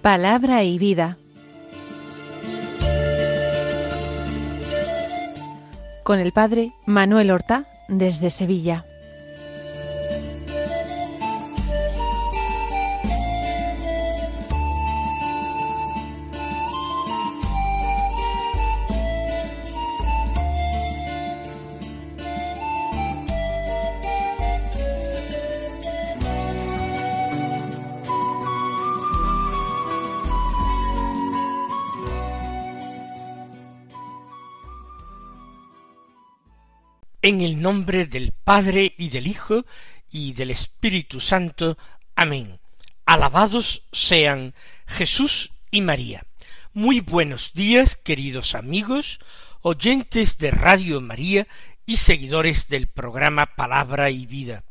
Palabra y vida. Con el padre Manuel Horta, desde Sevilla. En el nombre del Padre, y del Hijo, y del Espíritu Santo. Amén. Alabados sean Jesús y María. Muy buenos días, queridos amigos, oyentes de Radio María y seguidores del programa Palabra y Vida.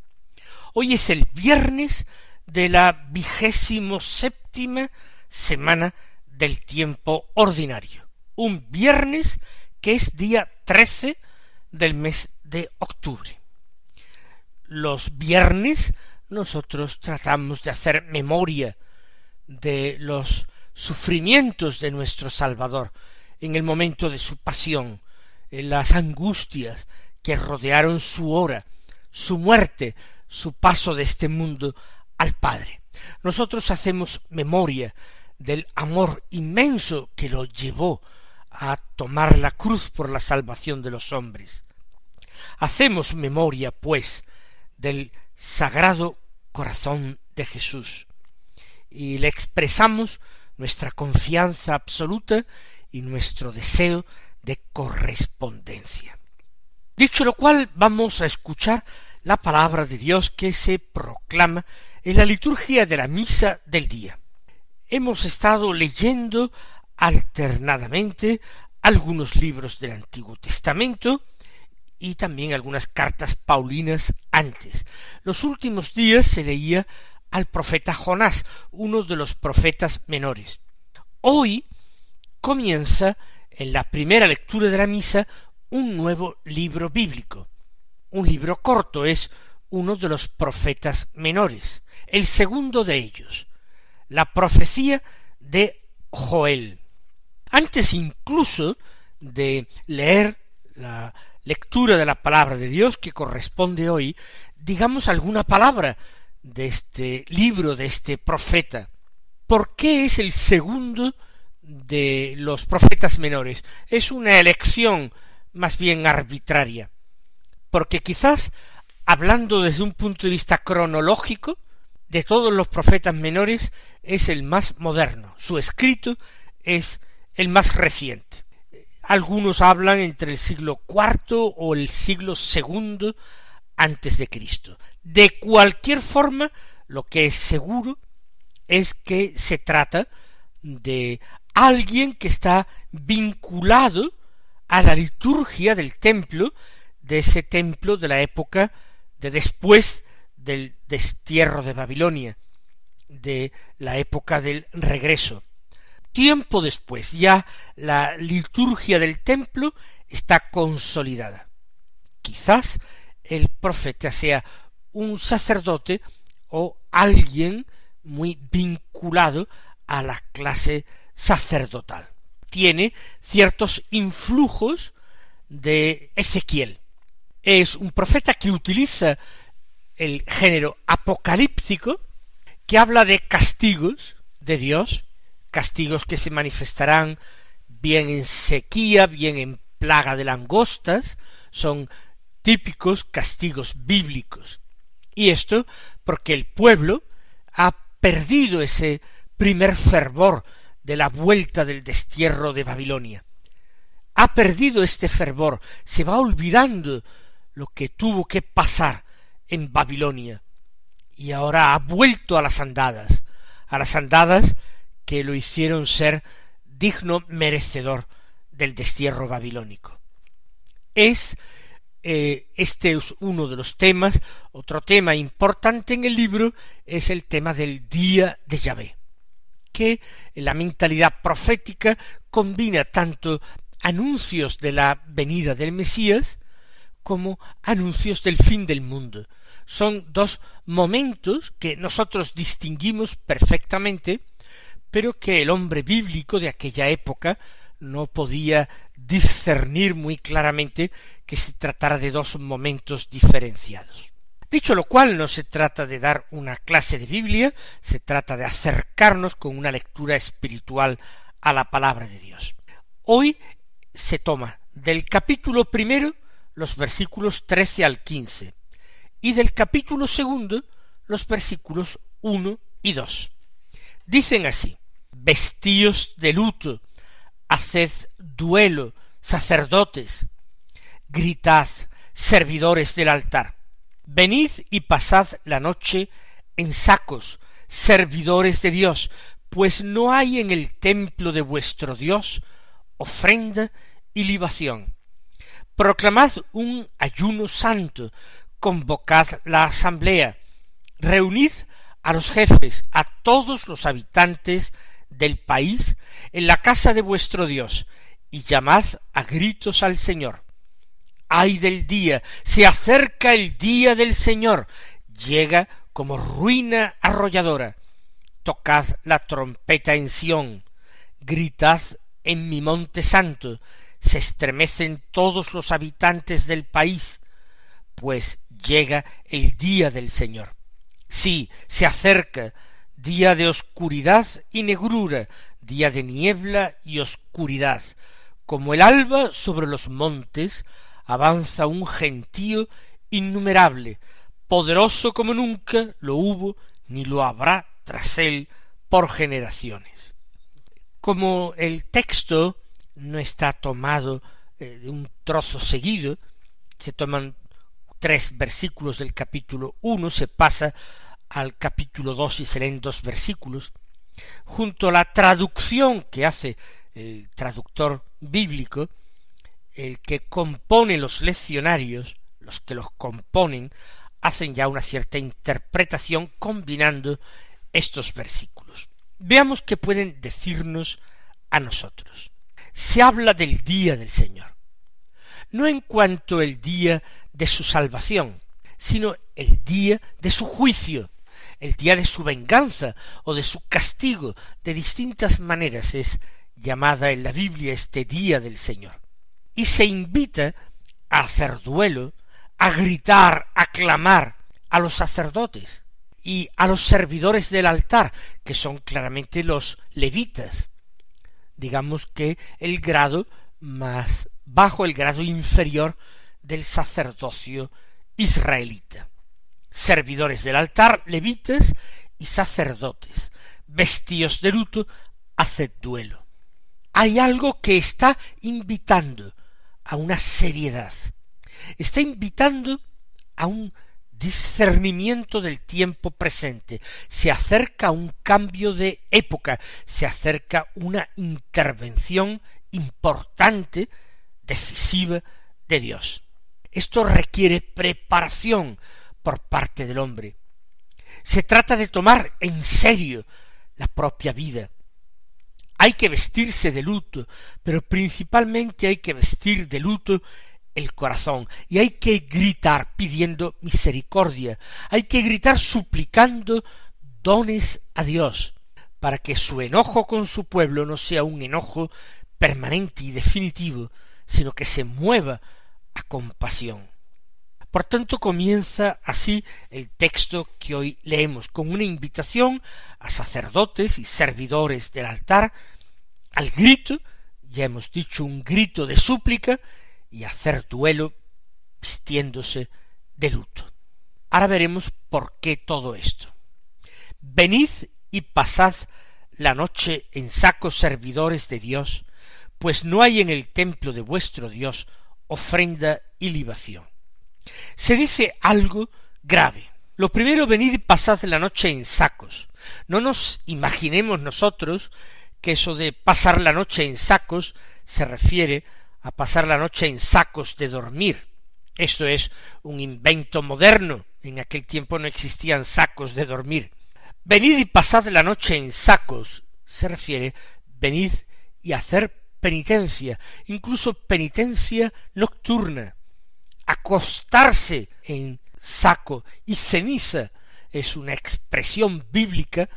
Hoy es el viernes de la 27ª semana del tiempo ordinario. Un viernes que es día 13 del mes de octubre. Los viernes nosotros tratamos de hacer memoria de los sufrimientos de nuestro Salvador en el momento de su pasión, en las angustias que rodearon su hora, su muerte, su paso de este mundo al Padre. Nosotros hacemos memoria del amor inmenso que lo llevó a tomar la cruz por la salvación de los hombres. Hacemos memoria, pues, del Sagrado Corazón de Jesús, y le expresamos nuestra confianza absoluta y nuestro deseo de correspondencia. Dicho lo cual, vamos a escuchar la palabra de Dios que se proclama en la liturgia de la misa del día. Hemos estado leyendo alternadamente algunos libros del Antiguo Testamento y también algunas cartas paulinas antes. Los últimos días se leía al profeta Jonás, uno de los profetas menores. Hoy comienza, en la primera lectura de la misa, un nuevo libro bíblico. Un libro corto, es uno de los profetas menores, el segundo de ellos, la profecía de Joel. Antes incluso de leer la lectura de la palabra de Dios que corresponde hoy, digamos alguna palabra de este libro, de este profeta. ¿Por qué es el segundo de los profetas menores? Es una elección más bien arbitraria, porque quizás, hablando desde un punto de vista cronológico, de todos los profetas menores es el más moderno, su escrito es el más reciente. Algunos hablan entre el siglo IV o el siglo II antes de Cristo. De cualquier forma, lo que es seguro es que se trata de alguien que está vinculado a la liturgia del templo, de ese templo de la época de después del destierro de Babilonia, de la época del regreso. Tiempo después, ya la liturgia del templo está consolidada. Quizás el profeta sea un sacerdote o alguien muy vinculado a la clase sacerdotal. Tiene ciertos influjos de Ezequiel. Es un profeta que utiliza el género apocalíptico, que habla de castigos de Dios, castigos que se manifestarán bien en sequía, bien en plaga de langostas, son típicos castigos bíblicos. Y esto porque el pueblo ha perdido ese primer fervor de la vuelta del destierro de Babilonia. Ha perdido este fervor, se va olvidando lo que tuvo que pasar en Babilonia, y ahora ha vuelto a las andadas que lo hicieron ser digno merecedor del destierro babilónico. Este es uno de los temas. Otro tema importante en el libro es el tema del día de Yahvé, que en la mentalidad profética combina tanto anuncios de la venida del Mesías como anuncios del fin del mundo. Son dos momentos que nosotros distinguimos perfectamente pero que el hombre bíblico de aquella época no podía discernir muy claramente que se tratara de dos momentos diferenciados. Dicho lo cual, no se trata de dar una clase de Biblia, se trata de acercarnos con una lectura espiritual a la palabra de Dios. Hoy se toma del capítulo primero los versículos 13 al 15 y del capítulo segundo los versículos 1 y 2. Dicen así: vestíos de luto, haced duelo, sacerdotes, gritad, servidores del altar, venid y pasad la noche en sacos, servidores de Dios, pues no hay en el templo de vuestro Dios ofrenda y libación. Proclamad un ayuno santo, convocad la asamblea, reunid a los jefes, a todos los habitantes del país en la casa de vuestro Dios, y llamad a gritos al Señor. ¡Ay del día! Se acerca el día del Señor, llega como ruina arrolladora. Tocad la trompeta en Sión, gritad en mi monte santo, se estremecen todos los habitantes del país, pues llega el día del Señor. Sí, se acerca, día de oscuridad y negrura, día de niebla y oscuridad. Como el alba sobre los montes, avanza un gentío innumerable, poderoso como nunca lo hubo ni lo habrá tras él por generaciones. Como el texto no está tomado de un trozo seguido, se toman 3 versículos del capítulo 1, se pasa al capítulo 2 y se leen 2 versículos, junto a la traducción que hace el traductor bíblico, el que compone los leccionarios, los que los componen, hacen ya una cierta interpretación combinando estos versículos. Veamos qué pueden decirnos a nosotros. Se habla del día del Señor, no en cuanto el día de su salvación, sino el día de su juicio, el día de su venganza o de su castigo. De distintas maneras es llamada en la Biblia este día del Señor. Y se invita a hacer duelo, a gritar, a clamar a los sacerdotes y a los servidores del altar, que son claramente los levitas, digamos que el grado más bajo, el grado inferior del sacerdocio israelita. Servidores del altar, levitas y sacerdotes, vestíos de luto, haced duelo. Hay algo que está invitando a una seriedad, está invitando a un discernimiento del tiempo presente. Se acerca un cambio de época, se acerca una intervención importante, decisiva de Dios. Esto requiere preparación por parte del hombre. Se trata de tomar en serio la propia vida. Hay que vestirse de luto, pero principalmente hay que vestir de luto el corazón, y hay que gritar pidiendo misericordia, hay que gritar suplicando dones a Dios, para que su enojo con su pueblo no sea un enojo permanente y definitivo, sino que se mueva a compasión. Por tanto, comienza así el texto que hoy leemos, con una invitación a sacerdotes y servidores del altar al grito, ya hemos dicho, un grito de súplica, y hacer duelo vistiéndose de luto. Ahora veremos por qué todo esto. Venid y pasad la noche en sacos, servidores de Dios, pues no hay en el templo de vuestro Dios ofrenda y libación. Se dice algo grave. Lo primero, venid y pasad la noche en sacos. No nos imaginemos nosotros que eso de pasar la noche en sacos se refiere a pasar la noche en sacos de dormir. Esto es un invento moderno. En aquel tiempo no existían sacos de dormir. Venid y pasad la noche en sacos se refiere venid y hacer penitencia, incluso penitencia nocturna. Acostarse en saco y ceniza es una expresión bíblica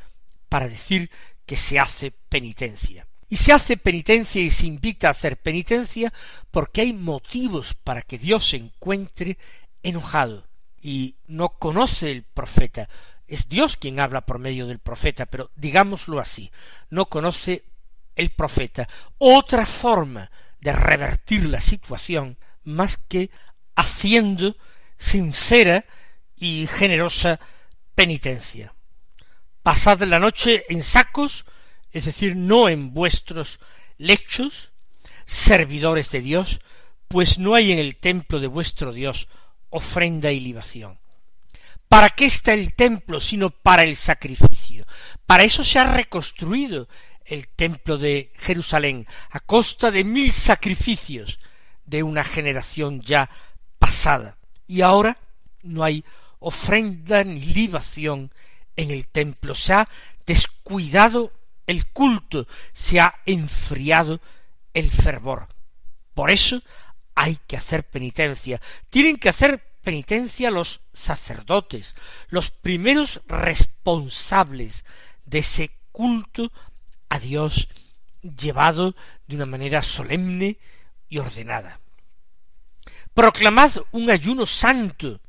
para decir que se hace penitencia. Y se hace penitencia y se invita a hacer penitencia porque hay motivos para que Dios se encuentre enojado. Y no conoce el profeta. Es Dios quien habla por medio del profeta, pero digámoslo así, no conoce el profeta otra forma de revertir la situación más que haciendo sincera y generosa penitencia. Pasad la noche en sacos, es decir, no en vuestros lechos, servidores de Dios, pues no hay en el templo de vuestro Dios ofrenda y libación. ¿Para qué está el templo sino para el sacrificio? Para eso se ha reconstruido el templo de Jerusalén a costa de 1000 sacrificios de una generación ya pasada. Y ahora no hay ofrenda ni libación en el templo. Se ha descuidado el culto, se ha enfriado el fervor. Por eso hay que hacer penitencia. Tienen que hacer penitencia los sacerdotes, los primeros responsables de ese culto a Dios llevado de una manera solemne y ordenada. Proclamad un ayuno santo.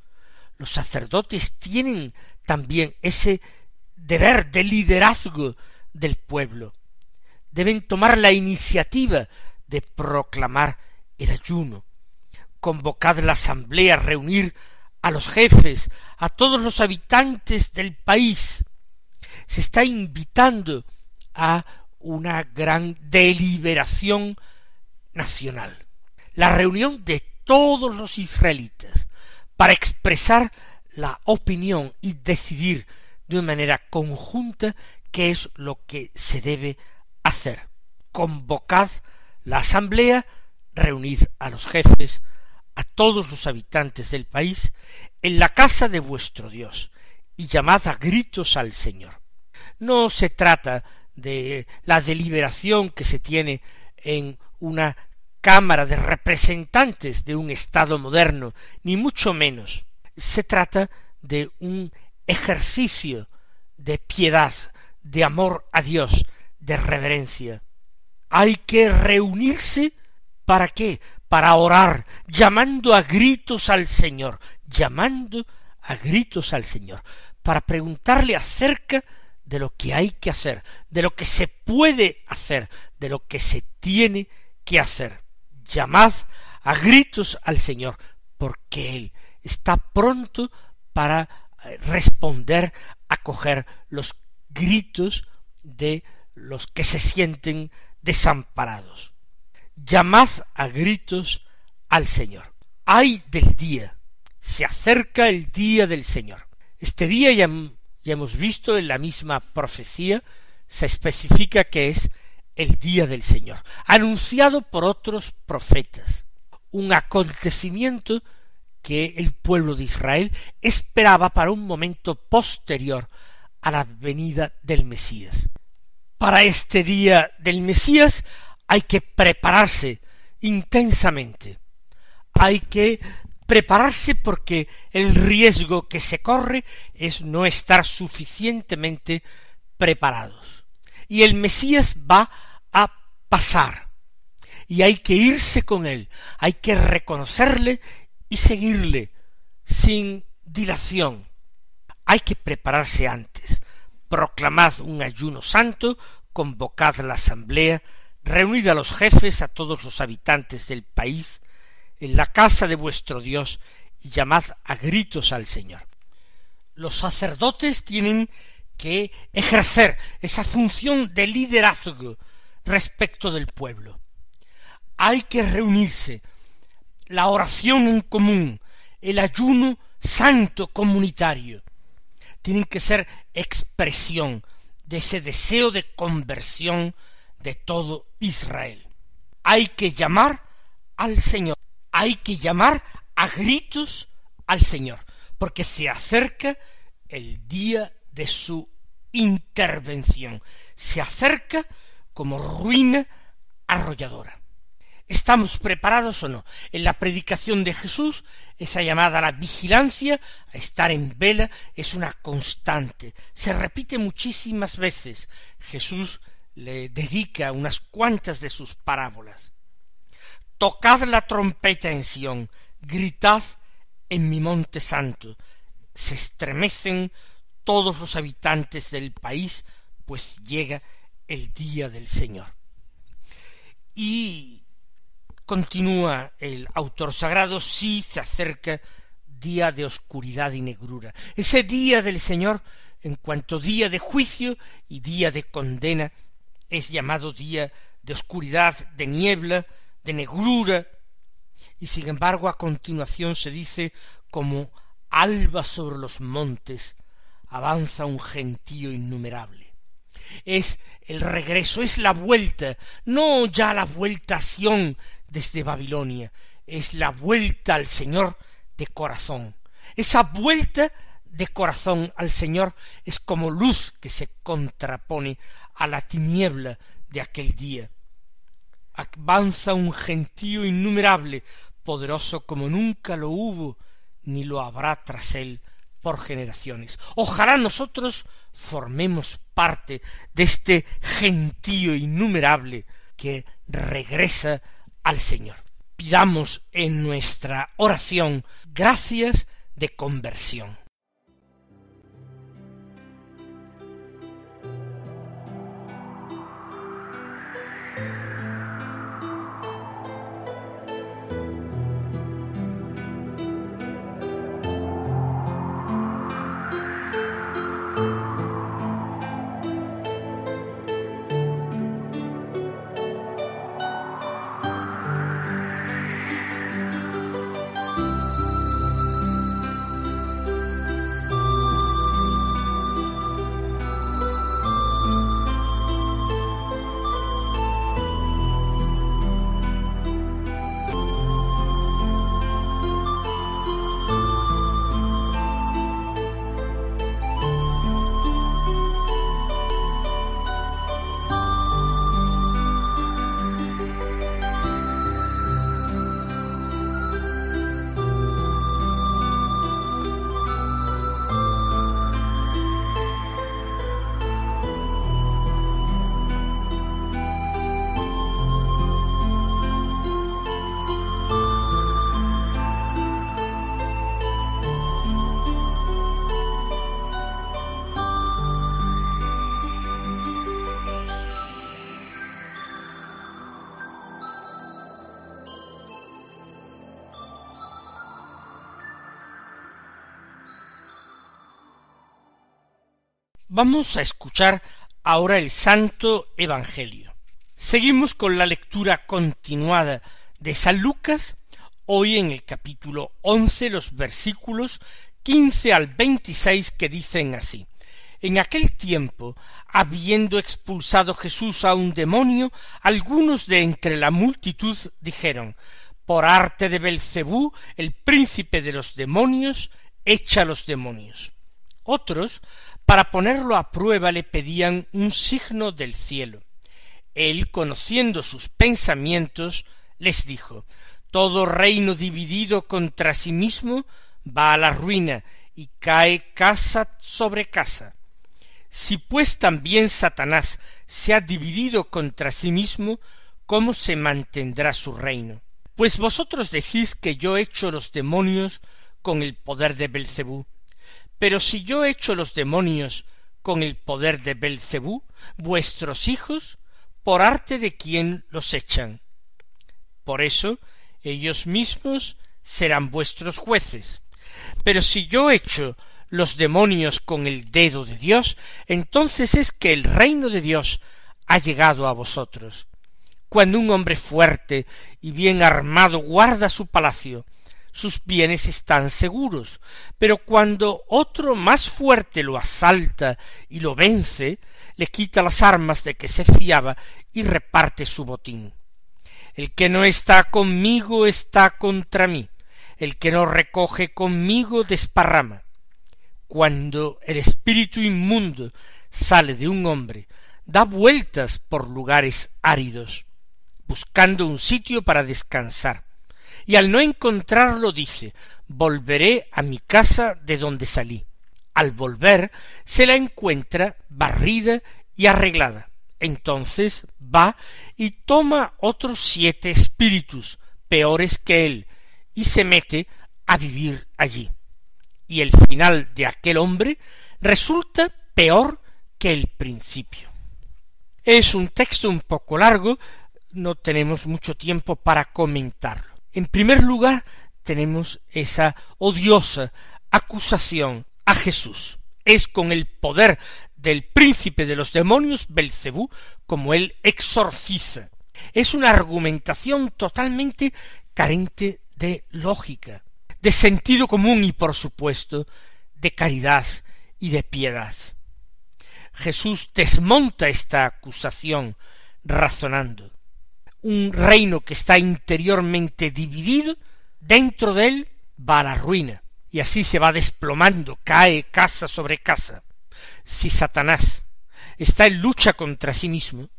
Los sacerdotes tienen también ese deber de liderazgo del pueblo. Deben tomar la iniciativa de proclamar el ayuno. Convocad la asamblea, reunir a los jefes, a todos los habitantes del país. Se está invitando a una gran deliberación nacional. La reunión de todos los israelitas para expresar la opinión y decidir de una manera conjunta qué es lo que se debe hacer. Convocad la asamblea, reunid a los jefes, a todos los habitantes del país, en la casa de vuestro Dios, y llamad a gritos al Señor. No se trata de la deliberación que se tiene en una Cámara de Representantes de un Estado moderno, ni mucho menos. Se trata de un ejercicio de piedad, de amor a Dios, de reverencia. Hay que reunirse, ¿para qué? Para orar, llamando a gritos al Señor, para preguntarle acerca de lo que hay que hacer, de lo que se puede hacer, de lo que se tiene que hacer. Llamad a gritos al Señor, porque Él está pronto para responder, acoger los gritos de los que se sienten desamparados. Llamad a gritos al Señor. ¡Ay del día! Se acerca el día del Señor. Este día ya hemos visto en la misma profecía, se especifica que es el día del Señor, anunciado por otros profetas, un acontecimiento que el pueblo de Israel esperaba para un momento posterior a la venida del Mesías. Para este día del Mesías hay que prepararse intensamente, hay que prepararse porque el riesgo que se corre es no estar suficientemente preparados. Y el Mesías va a pasar, y hay que irse con él, hay que reconocerle y seguirle sin dilación. Hay que prepararse antes. Proclamad un ayuno santo, convocad la asamblea, reunid a los jefes, a todos los habitantes del país, en la casa de vuestro Dios, y llamad a gritos al Señor. Los sacerdotes tienen que ejercer esa función de liderazgo respecto del pueblo. Hay que reunirse, la oración en común, el ayuno santo comunitario, tienen que ser expresión de ese deseo de conversión de todo Israel. Hay que llamar al Señor, hay que llamar a gritos al Señor, porque se acerca el día de su intervención, se acerca como ruina arrolladora. ¿Estamos preparados o no? En la predicación de Jesús, esa llamada a la vigilancia, a estar en vela, es una constante. Se repite muchísimas veces. Jesús le dedica unas cuantas de sus parábolas. Tocad la trompeta en Sión, gritad en mi monte santo. Se estremecen todos los habitantes del país, pues llega el día del Señor. Y continúa el autor sagrado, sí se acerca día de oscuridad y negrura. Ese día del Señor, en cuanto día de juicio y día de condena, es llamado día de oscuridad, de niebla, de negrura, y sin embargo a continuación se dice como alba sobre los montes avanza un gentío innumerable. Es el regreso, es la vuelta, no ya la vuelta a Sión desde Babilonia, es la vuelta al Señor de corazón. Esa vuelta de corazón al Señor es como luz que se contrapone a la tiniebla de aquel día. Avanza un gentío innumerable, poderoso como nunca lo hubo, ni lo habrá tras él por generaciones. Ojalá nosotros formemos parte de este gentío innumerable que regresa al Señor. Pidamos en nuestra oración gracias de conversión. Vamos a escuchar ahora el Santo Evangelio. Seguimos con la lectura continuada de San Lucas, hoy en el capítulo 11, los versículos 15 al 26, que dicen así: En aquel tiempo, habiendo expulsado Jesús a un demonio, algunos de entre la multitud dijeron: Por arte de Belcebú, el príncipe de los demonios, echa los demonios. Otros, para ponerlo a prueba, le pedían un signo del cielo. Él, conociendo sus pensamientos, les dijo: Todo reino dividido contra sí mismo va a la ruina, y cae casa sobre casa. Si pues también Satanás se ha dividido contra sí mismo, ¿cómo se mantendrá su reino? Pues vosotros decís que yo echo los demonios con el poder de Belcebú. Pero si yo echo los demonios con el poder de Belcebú, vuestros hijos, ¿por arte de quién los echan? Por eso ellos mismos serán vuestros jueces. Pero si yo echo los demonios con el dedo de Dios, entonces es que el reino de Dios ha llegado a vosotros. Cuando un hombre fuerte y bien armado guarda su palacio, sus bienes están seguros, pero cuando otro más fuerte lo asalta y lo vence, le quita las armas de que se fiaba y reparte su botín. El que no está conmigo está contra mí, el que no recoge conmigo desparrama. Cuando el espíritu inmundo sale de un hombre, da vueltas por lugares áridos, buscando un sitio para descansar, y al no encontrarlo dice: volveré a mi casa de donde salí. Al volver se la encuentra barrida y arreglada. Entonces va y toma otros 7 espíritus peores que él y se mete a vivir allí. Y el final de aquel hombre resulta peor que el principio. Es un texto un poco largo, no tenemos mucho tiempo para comentarlo. En primer lugar, tenemos esa odiosa acusación a Jesús. Es con el poder del príncipe de los demonios, Belcebú, como él exorciza. Es una argumentación totalmente carente de lógica, de sentido común y, por supuesto, de caridad y de piedad. Jesús desmonta esta acusación razonando. Un reino que está interiormente dividido, dentro de él va a la ruina, y así se va desplomando, cae casa sobre casa. Si Satanás está en lucha contra sí mismo,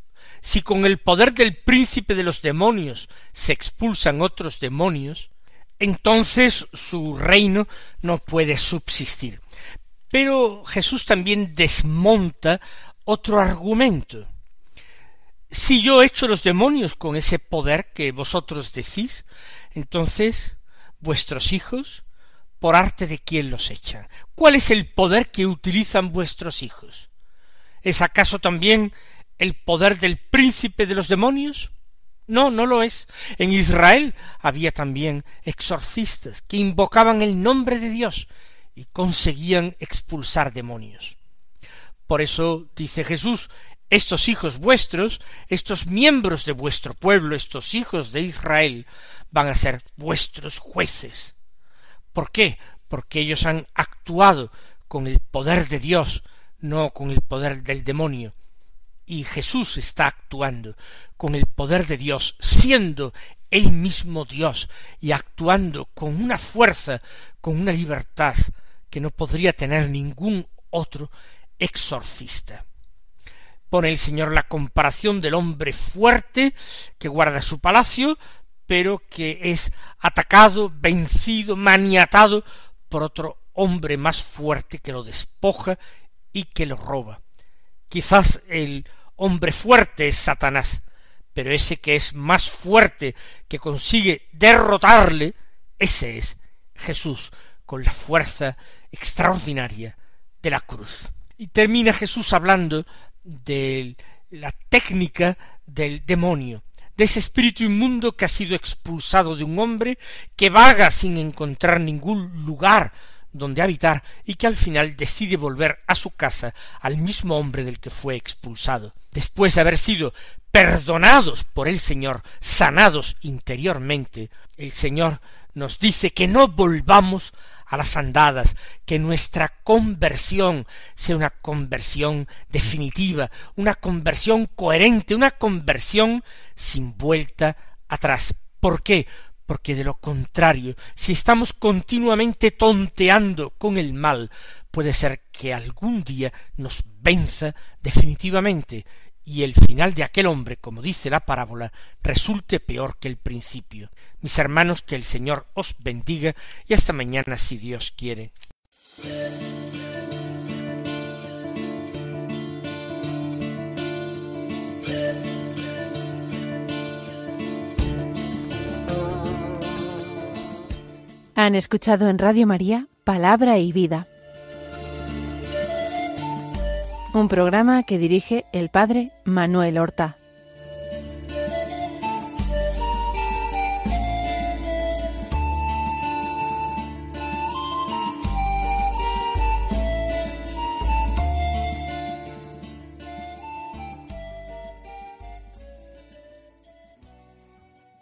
si con el poder del príncipe de los demonios se expulsan otros demonios, entonces su reino no puede subsistir. Pero Jesús también desmonta otro argumento. Si yo echo los demonios con ese poder que vosotros decís, entonces vuestros hijos, ¿por arte de quién los echan? ¿Cuál es el poder que utilizan vuestros hijos? ¿Es acaso también el poder del príncipe de los demonios? No, no lo es. En Israel había también exorcistas que invocaban el nombre de Dios y conseguían expulsar demonios. Por eso dice Jesús: estos hijos vuestros, estos miembros de vuestro pueblo, estos hijos de Israel, van a ser vuestros jueces. ¿Por qué? Porque ellos han actuado con el poder de Dios, no con el poder del demonio. Y Jesús está actuando con el poder de Dios, siendo él mismo Dios, y actuando con una fuerza, con una libertad que no podría tener ningún otro exorcista. Pone el Señor la comparación del hombre fuerte que guarda su palacio, pero que es atacado, vencido, maniatado por otro hombre más fuerte que lo despoja y que lo roba. Quizás el hombre fuerte es Satanás, pero ese que es más fuerte, que consigue derrotarle, ese es Jesús, con la fuerza extraordinaria de la cruz. Y termina Jesús hablando de la técnica del demonio, de ese espíritu inmundo que ha sido expulsado de un hombre, que vaga sin encontrar ningún lugar donde habitar y que al final decide volver a su casa, al mismo hombre del que fue expulsado. Después de haber sido perdonados por el Señor, sanados interiormente, el Señor nos dice que no volvamos a las andadas, que nuestra conversión sea una conversión definitiva, una conversión coherente, una conversión sin vuelta atrás. ¿Por qué? Porque de lo contrario, si estamos continuamente tonteando con el mal, puede ser que algún día nos venza definitivamente, y el final de aquel hombre, como dice la parábola, resulte peor que el principio. Mis hermanos, que el Señor os bendiga, y hasta mañana si Dios quiere. Han escuchado en Radio María Palabra y Vida, un programa que dirige el Padre Manuel Horta.